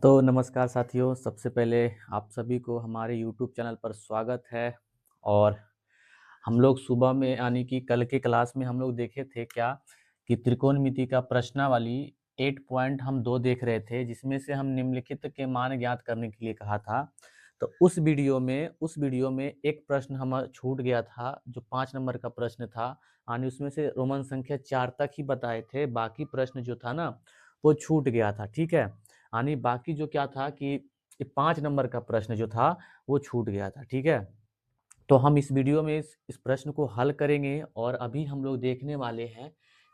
तो नमस्कार साथियों, सबसे पहले आप सभी को हमारे यूट्यूब चैनल पर स्वागत है। और हम लोग सुबह में यानी कि कल के क्लास में हम लोग देखे थे क्या कि त्रिकोणमिति का प्रश्नावली 8 पॉइंट हम 2 देख रहे थे, जिसमें से हम निम्नलिखित के मान ज्ञात करने के लिए कहा था। तो उस वीडियो में एक प्रश्न हम छूट गया था, जो 5 नंबर का प्रश्न था। यानी उसमें से रोमन संख्या 4 तक ही बताए थे, बाकी प्रश्न जो था ना वो छूट गया था। ठीक है, यानी बाकी जो क्या था कि 5 नंबर का प्रश्न जो था वो छूट गया था। ठीक है, तो हम इस वीडियो में इस प्रश्न को हल करेंगे। और अभी हम लोग देखने वाले हैं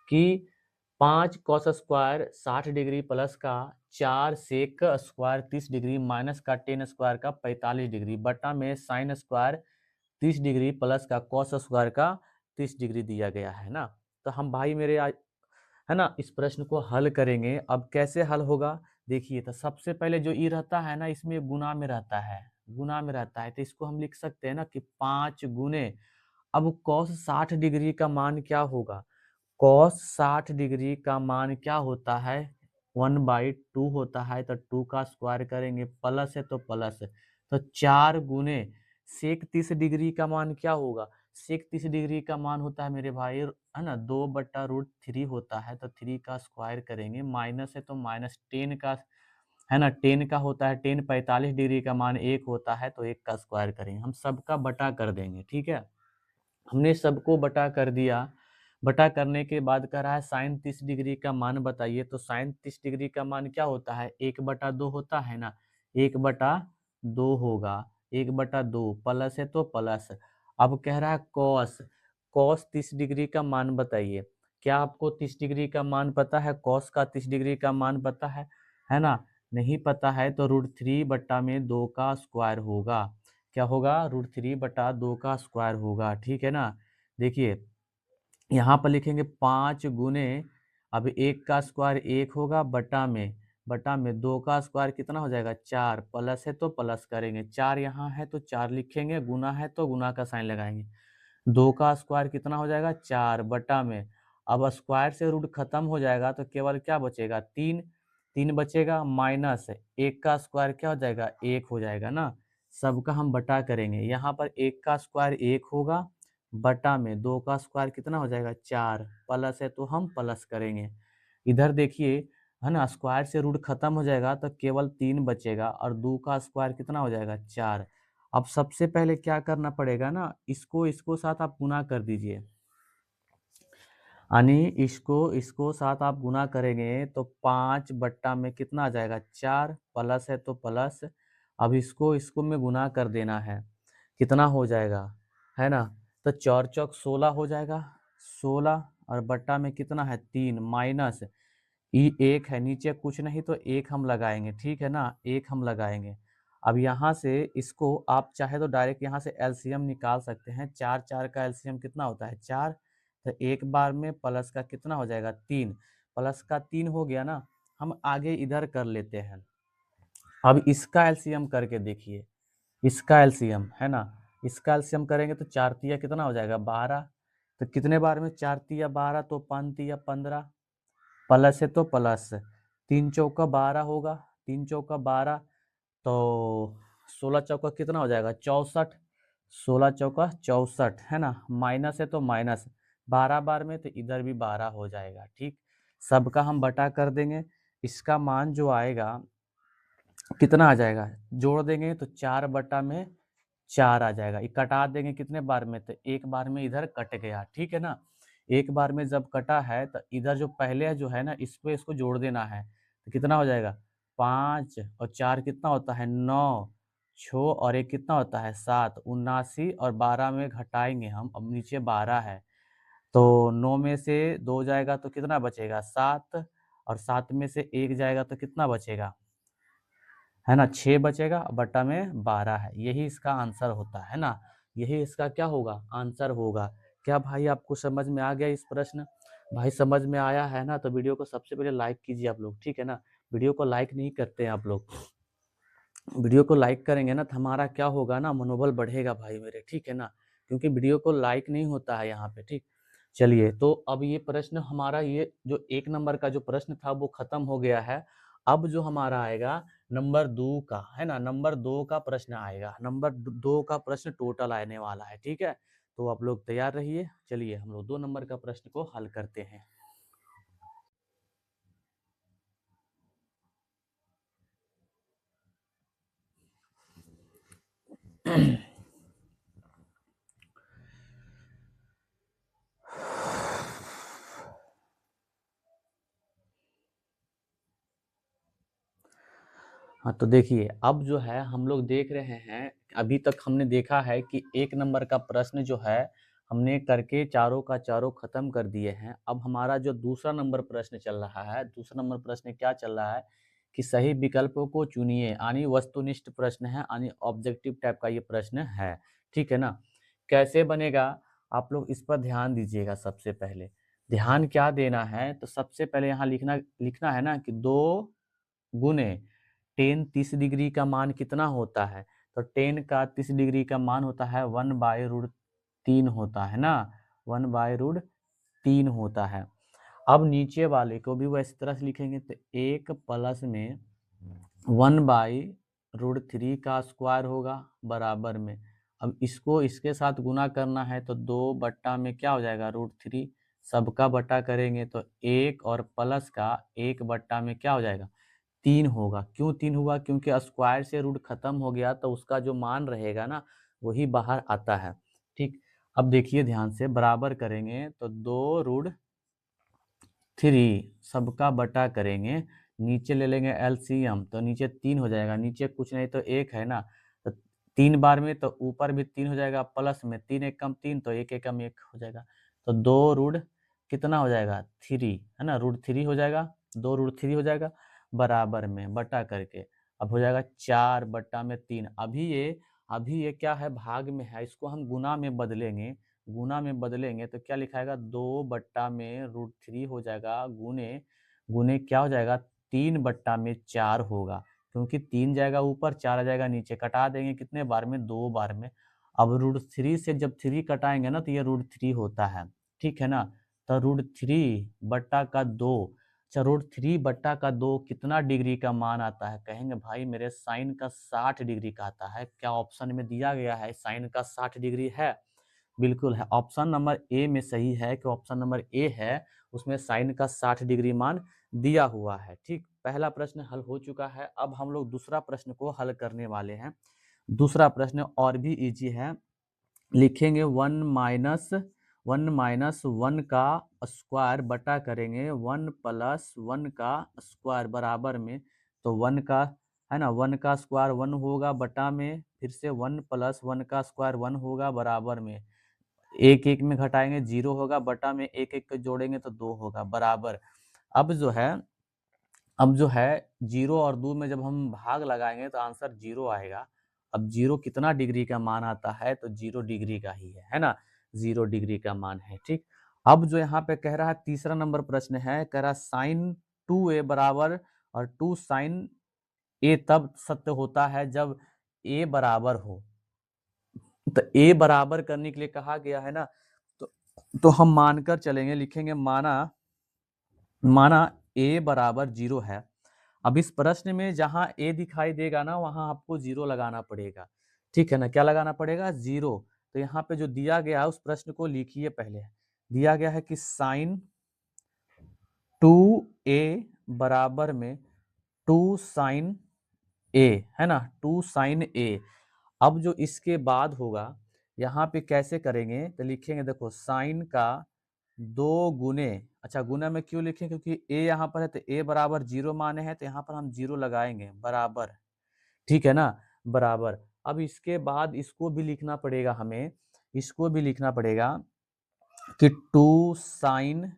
कि 5 कॉस स्क्वायर 60 डिग्री प्लस का 4 सेक स्क्वायर 30 डिग्री माइनस का टेन स्क्वायर का 45 डिग्री बटा में साइन स्क्वायर 30 डिग्री प्लस का कॉस स्क्वायर का 30 डिग्री दिया गया है ना। तो हम भाई मेरे है ना इस प्रश्न को हल करेंगे। अब कैसे हल होगा देखिए, तो सबसे पहले जो ई रहता है ना, इसमें गुना में रहता है, गुना में रहता है। तो इसको हम लिख सकते हैं ना कि 5 गुने। अब कॉस 60 डिग्री का मान क्या होगा? कॉस 60 डिग्री का मान क्या होता है? 1/2 होता है। तो 2 का स्क्वायर करेंगे, प्लस है तो प्लस है। तो 4 गुने सेक 30 डिग्री का मान क्या होगा? सेक 30 डिग्री का मान होता है मेरे भाई, है ना, 2/√3 होता है। तो 3 का स्क्वायर करेंगे, माइनस है तो माइनस 10 का, है ना, 10 का होता है 10। 45 डिग्री का मान 1 होता है, तो 1 का स्क्वायर करेंगे। हम सबका बटा कर देंगे। ठीक है, हमने सबको बटा कर दिया। बटा करने के बाद कह रहा है साइन 30 डिग्री का मान बताइए। तो साइन 30 डिग्री का मान क्या होता है? 1/2 होता है ना, 1/2 होगा। 1/2 प्लस है तो प्लस। अब कह रहा है कॉस, कॉस 30 डिग्री का मान बताइए। क्या आपको 30 डिग्री का मान पता है? कॉस का 30 डिग्री का मान पता है ना? नहीं पता है तो √3/2 का स्क्वायर होगा। क्या होगा? √3/2 का स्क्वायर होगा। ठीक है ना। देखिए, यहाँ पर लिखेंगे 5 गुने, अब 1 का स्क्वायर 1 होगा, बटा में 2 का स्क्वायर कितना हो जाएगा? 4। प्लस है तो प्लस करेंगे, 4 यहाँ है तो 4 लिखेंगे, गुना है तो गुना का साइन लगाएंगे। 2 का स्क्वायर कितना हो जाएगा? 4 बटा में, अब स्क्वायर से रूट खत्म हो जाएगा तो केवल क्या बचेगा? 3। 3 बचेगा, माइनस 1 का स्क्वायर क्या हो जाएगा? 1 हो जाएगा ना। सबका हम बटा करेंगे, यहाँ पर 1 का स्क्वायर 1 होगा, बटा में 2 का स्क्वायर कितना हो जाएगा? 4। प्लस है तो हम प्लस करेंगे। इधर देखिए, है ना, स्क्वायर से रूट खत्म हो जाएगा तो केवल 3 बचेगा, और 2 का स्क्वायर कितना हो जाएगा? 4। अब सबसे पहले क्या करना पड़ेगा ना, इसको इसको साथ आप गुना कर दीजिए। यानी इसको साथ आप गुना करेंगे तो 5 बट्टा में कितना आ जाएगा? 4। प्लस है तो प्लस। अब इसको इसको में गुना कर देना है, कितना हो जाएगा, है ना। तो 4 चौक 16 हो जाएगा, 16। और बट्टा में कितना है? 3, माइनस ई 1 है, नीचे कुछ नहीं तो 1 हम लगाएंगे। ठीक है ना, 1 हम लगाएंगे। अब यहाँ से इसको आप चाहे तो डायरेक्ट यहाँ से एलसीएम निकाल सकते हैं। 4 4 का एलसीएम कितना होता है? 4। तो एक बार में प्लस का कितना हो जाएगा? 3। प्लस का 3 हो गया ना। हम आगे इधर कर लेते हैं। अब इसका एलसीएम करके देखिए, इसका एलसीएम है ना, इसका एलसीएम करेंगे तो 4 तिया कितना हो जाएगा? 12। तो कितने बार में 4 तिया 12? तो 5 तिया 15। प्लस है तो प्लस, 3 चौका 12 होगा, 3 चौका 12। तो 16 चौका कितना हो जाएगा? 64। 16 चौका 64, है ना। माइनस है तो माइनस, 12 बार में तो इधर भी 12 हो जाएगा। ठीक, सबका हम बटा कर देंगे। इसका मान जो आएगा कितना आ जाएगा? जोड़ देंगे तो 4 बटा में 4 आ जाएगा। ये कटा देंगे कितने बार में? तो एक बार में इधर कट गया। ठीक है ना, एक बार में जब कटा है तो इधर जो पहले जो है ना, इस पे इसको जोड़ देना है। तो कितना हो जाएगा? 5 और 4 कितना होता है? 9। 6 और 1 कितना होता है? 7। 79 और 12 में घटाएंगे हम, अब नीचे 12 है। तो 9 में से 2 जाएगा तो कितना बचेगा? 7। और 7 में से 1 जाएगा तो कितना बचेगा? है ना, 6 बचेगा, बटा में 12 है। यही इसका आंसर होता है ना, यही इसका क्या होगा? आंसर होगा। क्या भाई आपको समझ में आ गया इस प्रश्न? भाई समझ में आया है ना, तो वीडियो को सबसे पहले लाइक कीजिए आप लोग। ठीक है ना, वीडियो को लाइक नहीं करते हैं आप लोग। वीडियो को लाइक करेंगे ना तो हमारा क्या होगा ना, मनोबल बढ़ेगा भाई मेरे। ठीक है ना, क्योंकि वीडियो को लाइक नहीं होता है यहाँ पे। ठीक, चलिए, तो अब ये प्रश्न हमारा, ये जो 1 नंबर का जो प्रश्न था वो खत्म हो गया है। अब जो हमारा आएगा नंबर 2 का, है ना, नंबर 2 का प्रश्न आएगा, नंबर 2 का प्रश्न टोटल आने वाला है, ठीक है। तो आप लोग तैयार रहिए। चलिए हम लोग 2 नंबर का प्रश्न को हल करते हैं। हाँ, तो देखिए अब जो है हम लोग देख रहे हैं, अभी तक हमने देखा है कि 1 नंबर का प्रश्न जो है हमने करके चारों का चारों खत्म कर दिए हैं। अब हमारा जो दूसरा नंबर प्रश्न चल रहा है, दूसरा नंबर प्रश्न क्या चल रहा है कि सही विकल्पों को चुनिए, यानी वस्तुनिष्ठ प्रश्न है, यानी ऑब्जेक्टिव टाइप का ये प्रश्न है, ठीक है ना। कैसे बनेगा, आप लोग इस पर ध्यान दीजिएगा। सबसे पहले ध्यान क्या देना है, तो सबसे पहले यहाँ लिखना लिखना है ना कि 2 गुने टेन 30 डिग्री का मान कितना होता है, तो टेन का 30 डिग्री का मान होता है 1/√3 होता है ना, 1/√3 होता है। अब नीचे वाले को भी वैसी तरह से लिखेंगे, तो 1 प्लस में 1/√3 का स्क्वायर होगा बराबर में। अब इसको इसके साथ गुना करना है, तो 2 बट्टा में क्या हो जाएगा √3, सबका बट्टा करेंगे तो 1 और प्लस का 1 बट्टा में क्या हो जाएगा 3 होगा। क्यों 3 हुआ, क्योंकि स्क्वायर से रूट खत्म हो गया, तो उसका जो मान रहेगा ना वही बाहर आता है, ठीक। अब देखिए ध्यान से, बराबर करेंगे तो 2√3 सबका बटा करेंगे, नीचे ले लेंगे एलसीएम, तो नीचे 3 हो जाएगा, नीचे कुछ नहीं तो 1 है ना, तो 3 बार में तो ऊपर भी 3 हो जाएगा, प्लस में 3 एकम 3, तो 1 एकम 1 हो जाएगा, तो 2 रूट कितना हो जाएगा 3, है ना, √3 हो जाएगा, 2√3 हो जाएगा बराबर में बटा करके। अब हो जाएगा 4/3। अभी ये क्या है, भाग में है, इसको हम गुना में बदलेंगे, गुना में बदलेंगे तो क्या लिखाएगा 2/√3 हो जाएगा, गुने गुने क्या हो जाएगा 3/4 होगा, क्योंकि 3 जाएगा ऊपर, 4 आ जाएगा नीचे, कटा देंगे कितने बार में 2 बार में। अब √3 से जब 3 कटाएंगे ना तो ये √3 होता है, ठीक है ना। तो √3/2, अच्छा √3/2 कितना डिग्री का मान आता है, कहेंगे भाई मेरे साइन का 60 डिग्री का आता है। क्या ऑप्शन में दिया गया है साइन का 60 डिग्री है, बिल्कुल है। ऑप्शन नंबर ए में सही है कि ऑप्शन नंबर ए है, उसमें साइन का 60 डिग्री मान दिया हुआ है, ठीक। पहला प्रश्न हल हो चुका है। अब हम लोग दूसरा प्रश्न को हल करने वाले हैं। दूसरा प्रश्न और भी इजी है, लिखेंगे 1 - 1 का स्क्वायर बटा करेंगे 1 + 1 का स्क्वायर बराबर में, तो 1 का है ना, 1 का स्क्वायर 1 होगा बटा में, फिर से 1 + 1 का स्क्वायर 1 होगा बराबर में, एक एक में घटाएंगे 0 होगा बटा में, एक एक को जोड़ेंगे तो 2 होगा बराबर। अब जो है अब जो है 0 और 2 में जब हम भाग लगाएंगे तो आंसर 0 आएगा। अब 0 कितना डिग्री का मान आता है, तो 0 डिग्री का ही है ना, 0 डिग्री का मान है, ठीक। अब जो यहाँ पे कह रहा है तीसरा नंबर प्रश्न है, कह रहा साइन 2a बराबर और 2 साइन a तब सत्य होता है जब a बराबर हो। तो a बराबर करने के लिए कहा गया है ना, तो हम मानकर चलेंगे, लिखेंगे माना माना a बराबर 0 है। अब इस प्रश्न में जहां a दिखाई देगा ना वहां आपको 0 लगाना पड़ेगा, ठीक है ना, क्या लगाना पड़ेगा 0। तो यहाँ पे जो दिया गया है उस प्रश्न को लिखिए। पहले दिया गया है कि साइन 2a बराबर में 2 साइन a, है ना, 2 साइन a। अब जो इसके बाद होगा यहाँ पे कैसे करेंगे, तो लिखेंगे देखो साइन का 2 गुने, अच्छा गुना में क्यों लिखें, क्योंकि a यहाँ पर है तो a बराबर 0 माने हैं, तो यहाँ पर हम 0 लगाएंगे बराबर, ठीक है ना, बराबर। अब इसके बाद इसको भी लिखना पड़ेगा हमें, इसको भी लिखना पड़ेगा कि 2 साइन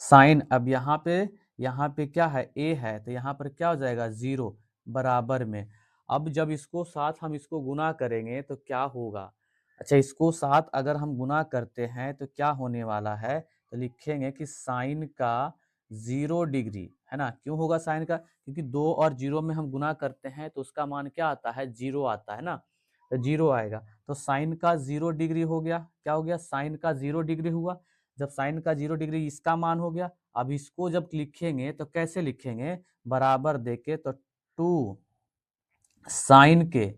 साइन, अब यहाँ पे क्या है a है, तो यहाँ पर क्या हो जाएगा 0 बराबर में। अब जब इसको साथ हम इसको गुना करेंगे तो क्या होगा, अच्छा इसको साथ अगर हम गुना करते हैं तो क्या होने वाला है, तो लिखेंगे कि साइन का 0 डिग्री, है ना, क्यों होगा साइन का, क्योंकि 2 और 0 में हम गुना करते हैं तो उसका मान क्या आता है 0 आता है ना, तो 0 आएगा। तो साइन का 0 डिग्री हो गया, क्या हो गया साइन का 0 डिग्री हुआ। जब साइन का 0 डिग्री इसका मान हो गया, अब इसको जब लिखेंगे तो कैसे लिखेंगे, बराबर देके तो 2 साइन के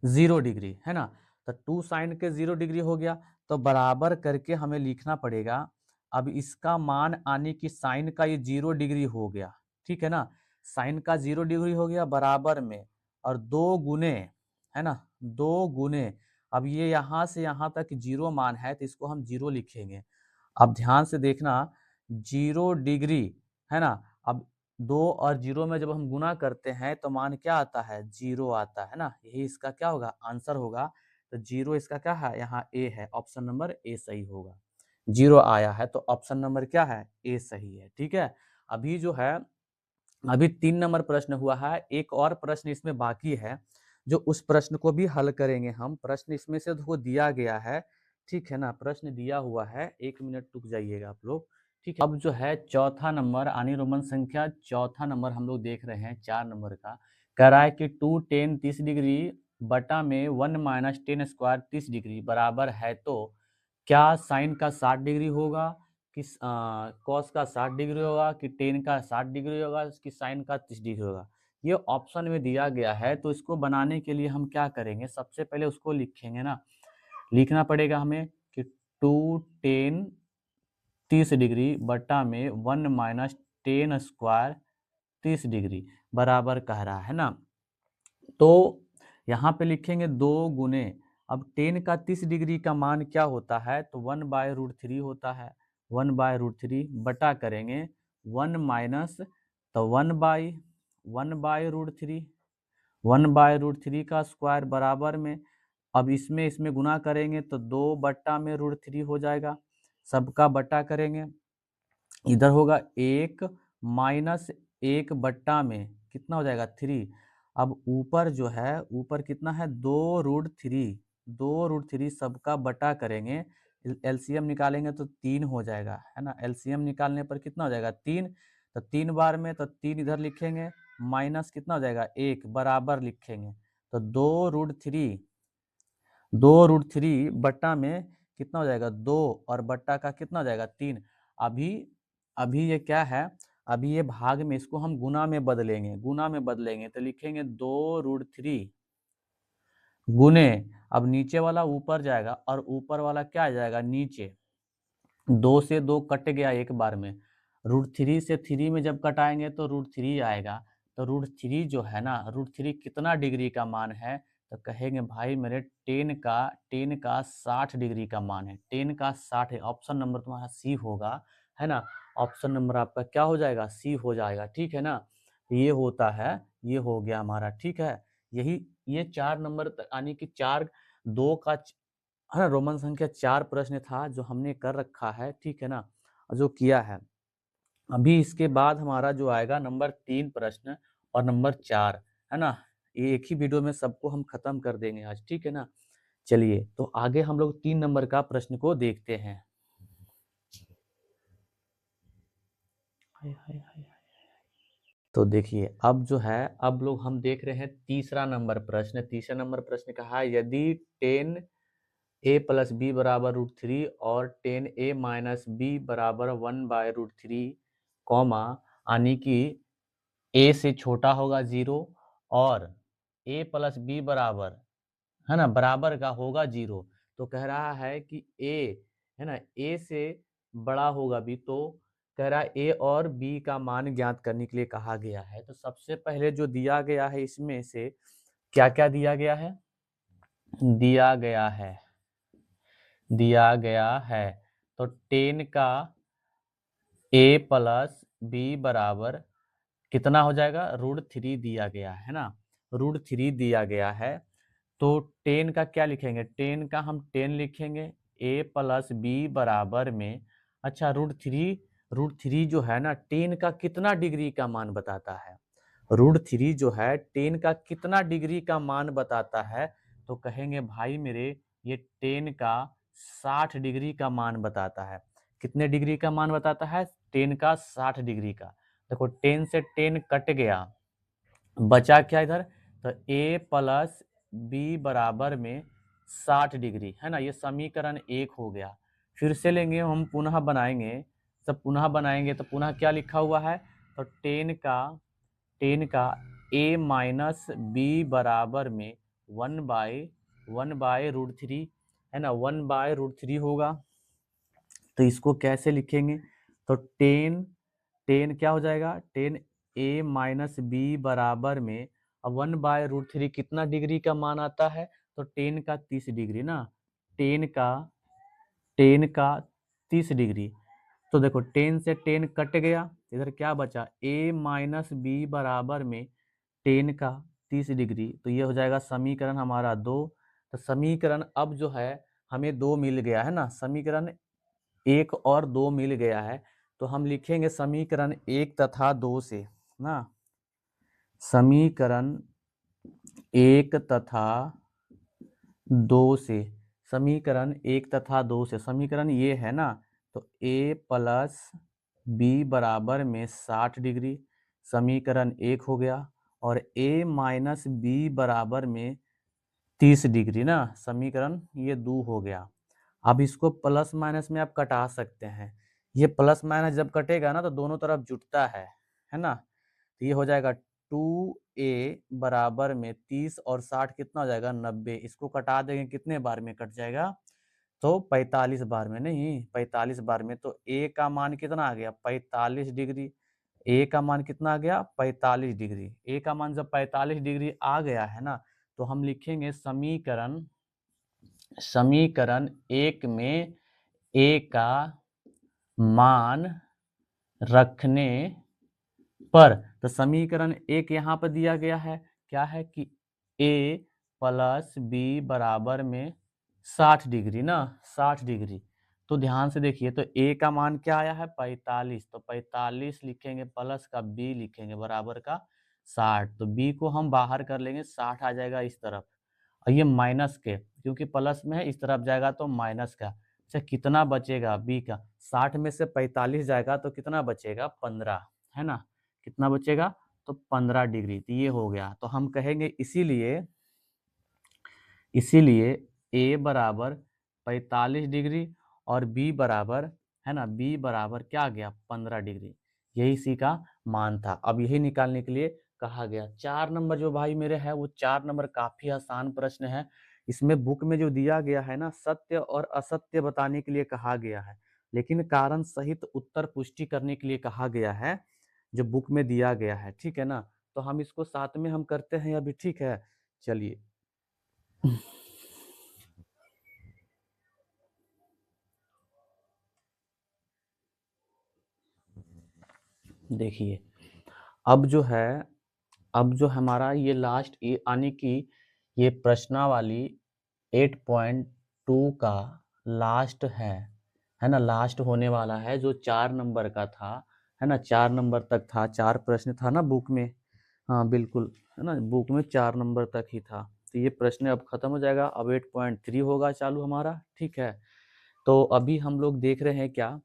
0 डिग्री, है ना। तो 2 साइन के 0 डिग्री हो गया, तो बराबर करके हमें लिखना पड़ेगा। अब इसका मान आने की साइन का ये 0 डिग्री हो गया, ठीक है ना। साइन का 0 डिग्री हो गया बराबर में, और 2 गुने, है ना, 2 गुने, अब ये यहाँ से यहाँ तक 0 मान है तो इसको हम 0 लिखेंगे। अब ध्यान से देखना, 0 डिग्री, है ना। अब 2 और 0 में जब हम गुना करते हैं तो मान क्या आता है, 0 आता है ना। यही इसका क्या होगा, आंसर होगा। तो 0 इसका क्या है, यहाँ ए है, ऑप्शन नंबर ए सही होगा। 0 आया है तो ऑप्शन नंबर क्या है, ए सही है, ठीक है। अभी जो है, अभी 3 नंबर प्रश्न हुआ है, एक और प्रश्न इसमें बाकी है, जो उस प्रश्न को भी हल करेंगे हम। प्रश्न इसमें से वो दिया गया है, ठीक है ना, प्रश्न दिया हुआ है, 1 मिनट रुक जाइएगा आप लोग, ठीक है। अब जो है चौथा नंबर यानी रोमन संख्या चौथा नंबर हम लोग देख रहे हैं, 4 नंबर का। कह रहा है कि 2 10 30 डिग्री बटा में 1 माइनस 10 स्क्वायर 30 डिग्री बराबर है, तो क्या साइन का 60 डिग्री होगा, कि कॉस का 60 डिग्री होगा, कि टेन का 60 डिग्री होगा, कि साइन का 30 डिग्री होगा। ये ऑप्शन में दिया गया है, तो इसको बनाने के लिए हम क्या करेंगे, सबसे पहले उसको लिखेंगे ना। लिखना पड़ेगा हमें कि 2 10 30 डिग्री बटा में 1 माइनस 10 स्क्वायर 30 डिग्री बराबर कह रहा है ना। तो यहाँ पे लिखेंगे 2 गुने, अब 10 का 30 डिग्री का मान क्या होता है, तो 1/√3 होता है। 1/√3 बटा करेंगे 1 माइनस, तो 1/√3, 1/√3 का स्क्वायर बराबर में, अब इसमें इसमें गुना करेंगे तो 2 बट्टा में √3 हो जाएगा। सबका बट्टा करेंगे, इधर होगा 1 माइनस 1 बट्टा में कितना हो जाएगा, 3। अब ऊपर जो है, ऊपर कितना है, 2√3, 2√3 सबका बटा करेंगे, एलसीएम निकालेंगे तो 3 हो जाएगा, है ना। एलसीएम निकालने पर कितना हो जाएगा, 3। तो 3 बार में, तो 3 इधर लिखेंगे, माइनस कितना हो जाएगा, 1 बराबर लिखेंगे। तो 2√3 बट्टा में कितना हो जाएगा, 2, और बट्टा का कितना हो जाएगा, 3। अभी अभी ये क्या है, अभी ये भाग में, इसको हम गुना में बदलेंगे, गुना में बदलेंगे तो लिखेंगे 2√3 गुने, अब नीचे वाला ऊपर जाएगा और ऊपर वाला क्या आ जाएगा, नीचे। 2 से 2 कट गया एक बार में, √3 से 3 में जब कटाएंगे तो √3 आएगा। तो √3 जो है ना, √3 कितना डिग्री का मान है, तो कहेंगे भाई मेरे 10 का 60 डिग्री का मान है, 10 का 60 है। ऑप्शन नंबर तुम्हारा सी होगा, है ना। ऑप्शन नंबर आपका क्या हो जाएगा, सी हो जाएगा, ठीक है ना। ये होता है, ये हो गया हमारा, ठीक है। यही ये 4 नंबर यानी कि 4 2 का, है ना, रोमन संख्या 4 प्रश्न था जो हमने कर रखा है, ठीक है ना, जो किया है। अभी इसके बाद हमारा जो आएगा नंबर 3 प्रश्न और नंबर 4, है ना। ये एक ही वीडियो में सबको हम खत्म कर देंगे आज, ठीक है ना। चलिए तो आगे हम लोग 3 नंबर का प्रश्न को देखते हैं। तो देखिए अब जो है, अब लोग हम देख रहे हैं तीसरा नंबर प्रश्न। तीसरा नंबर प्रश्न कहा है, यदि 10a प्लस बी बराबर √3 और 10a माइनस बी बराबर 1/√3, कॉमा, यानी कि a से छोटा होगा 0 और a प्लस बी बराबर, है ना, बराबर का होगा 0, तो कह रहा है कि a, है ना, a से बड़ा होगा b, तो कह रहा है a और b का मान ज्ञात करने के लिए कहा गया है। तो सबसे पहले जो दिया गया है इसमें से क्या क्या दिया गया है, दिया गया है, दिया गया है, तो 10 का a प्लस बी बराबर कितना हो जाएगा, √3 दिया गया है ना, √3 दिया गया है। तो 10 का क्या लिखेंगे, 10 का हम 10 लिखेंगे, a प्लस बी बराबर में, अच्छा √3 जो है ना 10 का कितना डिग्री का मान बताता है, √3 जो है 10 का कितना डिग्री का मान बताता है, तो कहेंगे भाई मेरे ये 10 का 60 डिग्री का मान बताता है। कितने डिग्री का मान बताता है, 10 का 60 डिग्री का। देखो 10 से 10 कट गया, बचा क्या इधर, तो a प्लस बी बराबर में 60 डिग्री, है ना। ये समीकरण 1 हो गया। फिर से लेंगे हम, पुनः बनाएंगे, सब पुनः बनाएंगे तो पुनः क्या लिखा हुआ है, तो 10 का a माइनस बी बराबर में 1/√3 है ना, 1/√3 होगा। तो इसको कैसे लिखेंगे? तो टेन क्या हो जाएगा? टेन a माइनस बी बराबर में, अब 1/√3 कितना डिग्री का मान आता है? तो टेन का 30 डिग्री ना, टेन का 30 डिग्री। तो देखो 10 से 10 कट गया, इधर क्या बचा? a माइनस बी बराबर में 10 का 30 डिग्री। तो ये हो जाएगा समीकरण हमारा 2। तो समीकरण अब जो है हमें 2 मिल गया है ना, समीकरण 1 और 2 मिल गया है। तो हम लिखेंगे समीकरण 1 तथा 2 से ना, समीकरण 1 तथा 2 से, समीकरण 1 तथा 2 से, समीकरण ये है ना, तो a प्लस बी बराबर में 60 डिग्री समीकरण 1 हो गया, और a माइनस बी बराबर में 30 डिग्री ना, समीकरण ये 2 हो गया। अब इसको प्लस माइनस में आप कटा सकते हैं। ये प्लस माइनस जब कटेगा ना तो दोनों तरफ जुटता है ना। तो ये हो जाएगा 2a बराबर में 30 और 60 कितना हो जाएगा? 90। इसको कटा देंगे, कितने बार में कट जाएगा? तो 45 बार में, नहीं 45 बार में। तो a का मान कितना आ गया? 45 डिग्री। a का मान कितना आ गया? 45 डिग्री। a का मान जब 45 डिग्री आ गया है ना, तो हम लिखेंगे समीकरण 1 में a का मान रखने पर, तो समीकरण 1 यहाँ पर दिया गया है, क्या है कि a प्लस बी बराबर में 60 डिग्री ना, 60 डिग्री। तो ध्यान से देखिए, तो a का मान क्या आया है? 45। तो 45 लिखेंगे, प्लस का b लिखेंगे बराबर का 60। तो b को हम बाहर कर लेंगे, 60 आ जाएगा इस तरफ, और ये माइनस के, क्योंकि प्लस में है इस तरफ जाएगा तो माइनस का। अच्छा कितना बचेगा b का? 60 में से 45 जाएगा तो कितना बचेगा? 15, है ना। कितना बचेगा? तो 15 डिग्री। तो ये हो गया। तो हम कहेंगे इसीलिए a बराबर 45 डिग्री और b बराबर, है ना, b बराबर क्या आ गया? 15 डिग्री। यही इसी का मान था। अब यही निकालने के लिए कहा गया। 4 नंबर जो भाई मेरे है, वो 4 नंबर काफी आसान प्रश्न है। इसमें बुक में जो दिया गया है ना, सत्य और असत्य बताने के लिए कहा गया है, लेकिन कारण सहित उत्तर पुष्टि करने के लिए कहा गया है, जो बुक में दिया गया है, ठीक है ना। तो हम इसको साथ में हम करते हैं अभी, ठीक है। चलिए देखिए, अब जो है, अब जो हमारा ये लास्ट यानी कि ये प्रश्नावली 8.2 का लास्ट है ना, लास्ट होने वाला है, जो 4 नंबर का था, है ना, 4 नंबर तक था, 4 प्रश्न था ना बुक में। हाँ बिल्कुल, है ना, बुक में 4 नंबर तक ही था। तो ये प्रश्न अब खत्म हो जाएगा, अब 8.3 होगा चालू हमारा, ठीक है। तो अभी हम लोग देख रहे हैं क्या,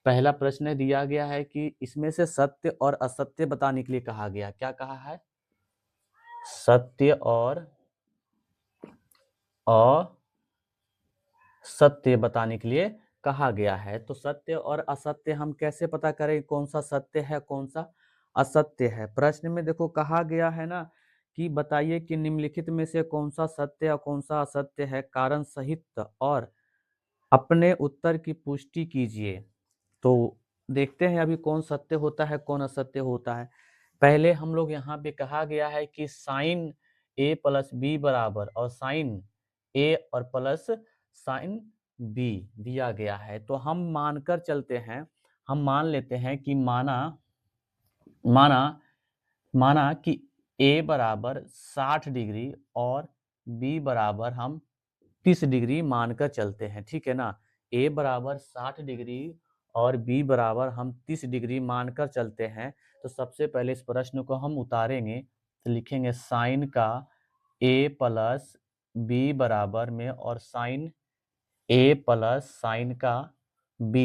पहला प्रश्न दिया गया है कि इसमें से सत्य और असत्य बताने के लिए कहा गया। क्या कहा है? सत्य और असत्य बताने के लिए कहा गया है। तो सत्य और असत्य हम कैसे पता करें कौन सा सत्य है कौन सा असत्य है? प्रश्न में देखो कहा गया है ना कि बताइए कि निम्नलिखित में से कौन सा सत्य और कौन सा असत्य है, कारण सहित और अपने उत्तर की पुष्टि कीजिए। तो देखते हैं अभी कौन सत्य होता है कौन असत्य होता है। पहले हम लोग यहाँ पे कहा गया है कि साइन a प्लस बी बराबर, और साइन a और प्लस साइन b दिया गया है। तो हम मानकर चलते हैं, हम मान लेते हैं कि माना माना माना कि a बराबर 60 डिग्री और b बराबर हम 30 डिग्री मानकर चलते हैं, ठीक है ना। a बराबर 60 डिग्री और b बराबर हम 30 डिग्री मानकर चलते हैं। तो सबसे पहले इस प्रश्न को हम उतारेंगे, तो लिखेंगे साइन का a प्लस बी बराबर में और साइन a प्लस साइन का b,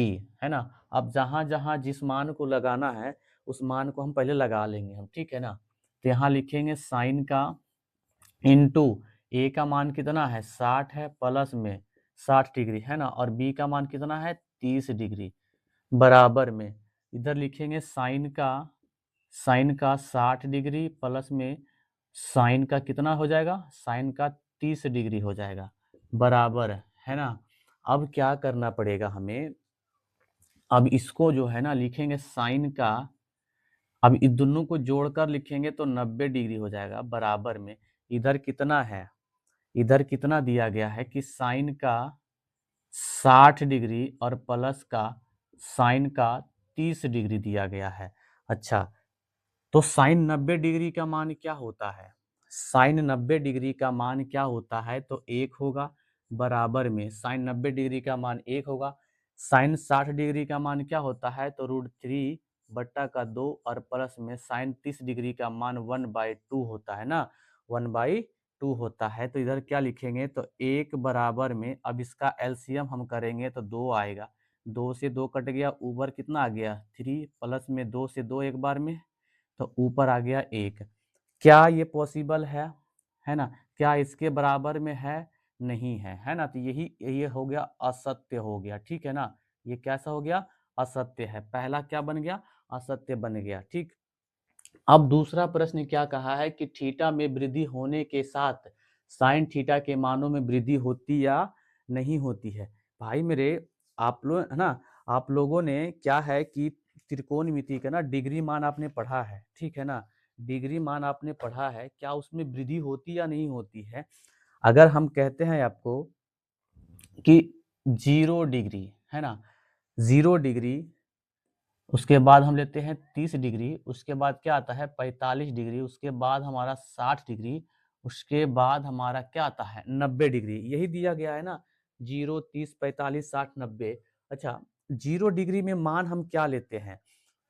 है ना। अब जहां जहां जिस मान को लगाना है उस मान को हम पहले लगा लेंगे हम, ठीक है ना। तो यहाँ लिखेंगे साइन का इंटू ए का मान कितना है? 60 है, प्लस में 60 डिग्री, है ना, और बी का मान कितना है? 30 डिग्री, बराबर में इधर लिखेंगे साइन का साइन का 60 डिग्री प्लस में साइन का कितना हो जाएगा, साइन का 30 डिग्री हो जाएगा, बराबर है ना। अब क्या करना पड़ेगा हमें, अब इसको जो है ना लिखेंगे साइन का, अब इस दोनों को जोड़कर लिखेंगे तो 90 डिग्री हो जाएगा, बराबर में इधर कितना है, इधर कितना दिया गया है कि साइन का 60 डिग्री और प्लस का साइन का 30 डिग्री दिया गया है। अच्छा, तो साइन 90 डिग्री का मान क्या होता है, साइन 90 डिग्री का मान क्या होता है, तो 1 होगा, बराबर में साइन 90 डिग्री का मान 1 होगा। साइन 60 डिग्री का मान क्या होता है, तो √3 बट्टा का 2 और प्लस में साइन 30 डिग्री का मान 1/2 होता है ना, 1/2 होता है। तो इधर क्या लिखेंगे, तो 1 बराबर में, अब इसका एलसीएम हम करेंगे तो 2 आएगा, 2 से 2 कट गया, ऊपर कितना आ गया 3, प्लस में 2 से 2 एक बार में, तो ऊपर आ गया 1। क्या ये पॉसिबल है ना, क्या इसके बराबर में है, नहीं है ना, तो यही ये हो गया असत्य हो गया, ठीक है ना। ये कैसा हो गया, असत्य है, पहला क्या बन गया, असत्य बन गया, ठीक। अब दूसरा प्रश्न क्या कहा है कि थीटा में वृद्धि होने के साथ साइन थीटा के मानों में वृद्धि होती या नहीं होती है। भाई मेरे, आप लोग है ना, आप लोगों ने क्या है कि त्रिकोणमिति का ना डिग्री मान आपने पढ़ा है, ठीक है ना, डिग्री मान आपने पढ़ा है, क्या उसमें वृद्धि होती या नहीं होती है। अगर हम कहते हैं आपको कि 0 डिग्री है ना, 0 डिग्री, उसके बाद हम लेते हैं 30 डिग्री, उसके बाद क्या आता है 45 डिग्री, उसके बाद हमारा 60 डिग्री, उसके बाद हमारा क्या आता है 90 डिग्री, यही दिया गया है ना, 0, 30, 45, 60, 90। अच्छा, 0 डिग्री में मान हम क्या लेते हैं,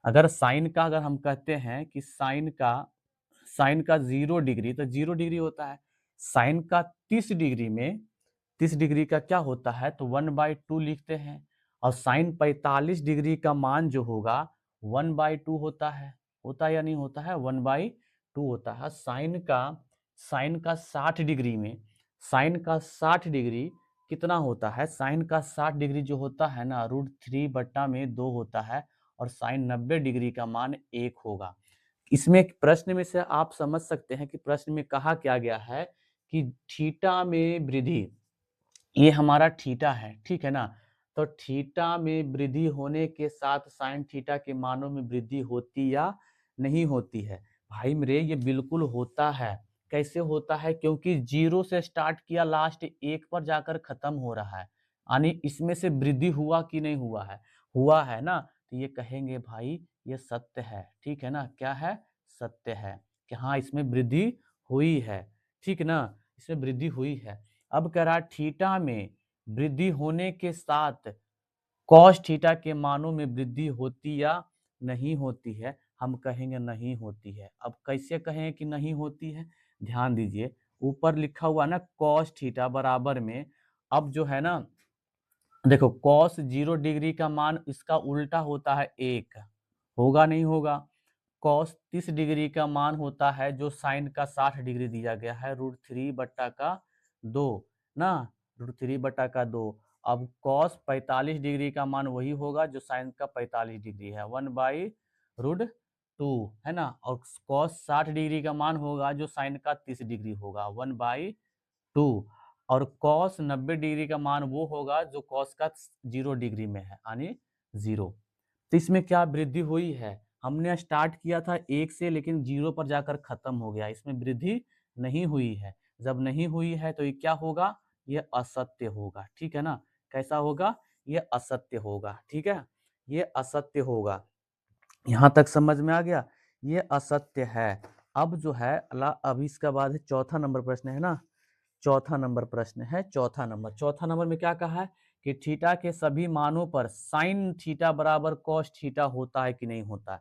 अगर साइन का, अगर हम कहते हैं कि साइन का 0 डिग्री, तो 0 डिग्री होता है। साइन का 30 डिग्री में, 30 डिग्री का क्या होता है, तो 1/2 लिखते हैं। और साइन 45 डिग्री का मान जो होगा 1/2 होता है या नहीं होता है, 1/2 होता है। साइन का 60 डिग्री में, साइन का 60 डिग्री कितना होता है, साइन का 60 डिग्री जो होता है ना, √3 बट्टा में 2 होता है, और साइन 90 डिग्री का मान 1 होगा। इसमें प्रश्न में से आप समझ सकते हैं कि प्रश्न में कहा क्या गया है कि थीटा में वृद्धि, ये हमारा थीटा है, ठीक है ना, तो थीटा में वृद्धि होने के साथ साइन थीटा के मानों में वृद्धि होती या नहीं होती है। भाई मेरे, ये बिल्कुल होता है। कैसे होता है, क्योंकि 0 से स्टार्ट किया, लास्ट 1 पर जाकर खत्म हो रहा है, यानी इसमें से वृद्धि हुआ कि नहीं हुआ है ना, तो ये कहेंगे भाई ये सत्य है, ठीक है ना, क्या है, सत्य है कि हाँ इसमें वृद्धि हुई है, ठीक ना, इसमें वृद्धि हुई है। अब कह रहा थीटा में वृद्धि होने के साथ कॉस थीटा के मानों में वृद्धि होती या नहीं होती है, हम कहेंगे नहीं होती है। अब कैसे कहें कि नहीं होती है, ध्यान दीजिए, ऊपर लिखा हुआ ना कॉस थीटा बराबर में, अब जो है ना देखो कॉस 0 डिग्री का मान इसका उल्टा होता है 1, होगा नहीं होगा। कॉस 30 डिग्री का मान होता है जो साइन का 60 डिग्री दिया गया है, √3 बट्टा का 2 ना, √3 बट्टा का 2। अब कॉस 45 डिग्री का मान वही होगा जो साइन का 45 डिग्री है, 1/√2 है ना, और कॉस 60 डिग्री का मान होगा जो साइन का 30 डिग्री होगा, 1/2। और कॉस 90 डिग्री का मान वो होगा जो कॉस का 0 डिग्री में है, यानी 0। तो इसमें क्या वृद्धि हुई है, हमने स्टार्ट किया था 1 से, लेकिन 0 पर जाकर खत्म हो गया, इसमें वृद्धि नहीं हुई है। जब नहीं हुई है तो ये क्या होगा, ये असत्य होगा, ठीक है ना, कैसा होगा, ये असत्य होगा, ठीक है, ये असत्य होगा। यहाँ तक समझ में आ गया, ये असत्य है। अब जो है अब इसका बाद है चौथा नंबर प्रश्न है ना, चौथा नंबर प्रश्न है, चौथा नंबर में क्या कहा है कि थीटा के सभी मानों पर साइन थीटा बराबर कॉस थीटा होता है कि नहीं होता है।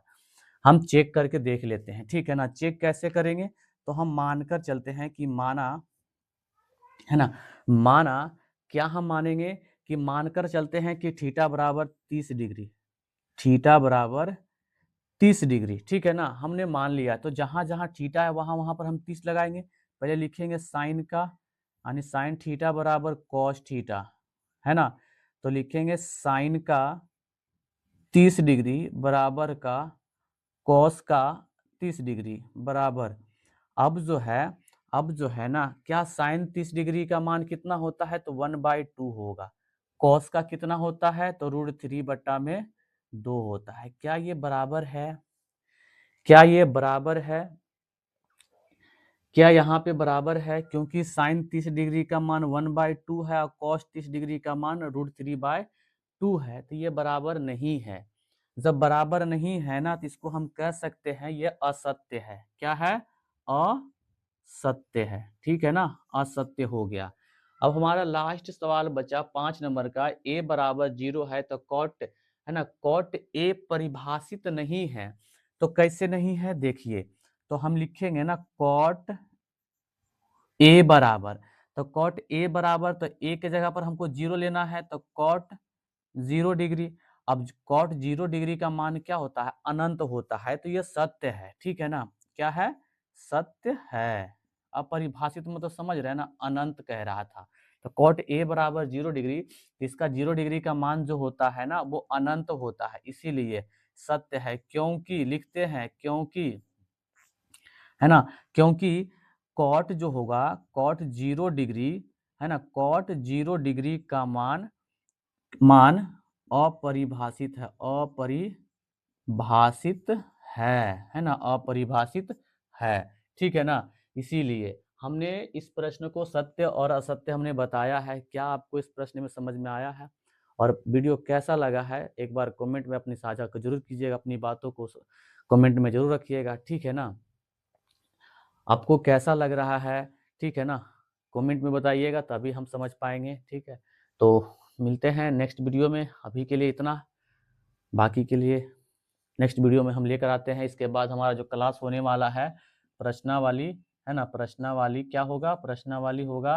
हम चेक करके देख लेते हैं, ठीक है ना। चेक कैसे करेंगे, तो हम मानकर चलते हैं कि माना है ना, माना क्या हम मानेंगे कि मानकर चलते हैं कि थीटा बराबर 30 डिग्री, थीटा बराबर 30 डिग्री, ठीक है ना, हमने मान लिया। तो जहां जहां थीटा है वहां वहां पर हम 30 लगाएंगे। पहले लिखेंगे साइन का, यानी साइन थीटा बराबर कॉस थीटा, है ना, तो लिखेंगे साइन का 30 डिग्री बराबर का कॉस का 30 डिग्री बराबर, अब जो है ना, क्या साइन 30 डिग्री का मान कितना होता है, तो 1/2 होगा। कॉस का कितना होता है, तो √3/2 होता है। क्या ये बराबर है? क्या ये बराबर है? क्या यहाँ पे बराबर है? क्योंकि साइन 30 डिग्री का मान 1/2 है और कॉस 30 डिग्री का मान √3/2 है, तो ये बराबर नहीं है। जब बराबर नहीं है ना, तो इसको हम कह सकते हैं ये असत्य है। क्या है? असत्य है। ठीक है ना, असत्य हो गया। अब हमारा लास्ट सवाल बचा 5 नंबर का, a बराबर 0 है तो कॉट है ना, कॉट a परिभाषित नहीं है। तो कैसे नहीं है, देखिए, तो हम लिखेंगे ना कॉट a बराबर, तो कॉट a बराबर, तो a के जगह पर हमको 0 लेना है, तो कॉट 0 डिग्री। अब कॉट 0 डिग्री का मान क्या होता है, अनंत होता है, तो ये सत्य है। ठीक है ना, क्या है? सत्य है। अपरिभाषित मतलब समझ रहे हैं ना, अनंत कह रहा था। तो कॉट a बराबर 0 डिग्री, इसका 0 डिग्री का मान जो होता है ना, वो अनंत होता है, इसीलिए सत्य है। क्योंकि लिखते हैं, क्योंकि है ना, क्योंकि कॉट जो होगा, कॉट 0 डिग्री है ना, कॉट 0 डिग्री का मान मान अपरिभाषित है, अपरिभाषित है ना, अपरिभाषित है। ठीक है ना, इसीलिए हमने इस प्रश्न को सत्य और असत्य हमने बताया है। क्या आपको इस प्रश्न में समझ में आया है? और वीडियो कैसा लगा है, एक बार कमेंट में अपनी साझा जरूर कीजिएगा, अपनी बातों को कमेंट में जरूर रखिएगा। ठीक है ना, आपको कैसा लग रहा है? ठीक है ना, कमेंट में बताइएगा, तभी हम समझ पाएंगे। ठीक है, तो मिलते हैं नेक्स्ट वीडियो में। अभी के लिए इतना, बाकी के लिए नेक्स्ट वीडियो में हम लेकर आते हैं। इसके बाद हमारा जो क्लास होने वाला है प्रश्नावली, है ना, प्रश्नावली क्या होगा, प्रश्नावली होगा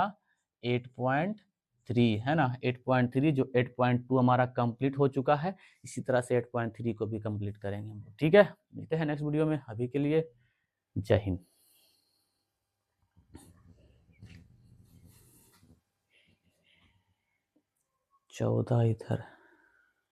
8.3, है ना, 8.3, जो 8.2 हमारा कंप्लीट हो चुका है, इसी तरह से 8.3 को भी कंप्लीट करेंगे हम। ठीक है, मिलते हैं नेक्स्ट वीडियो में। अभी के लिए जय हिंद। 14 इधर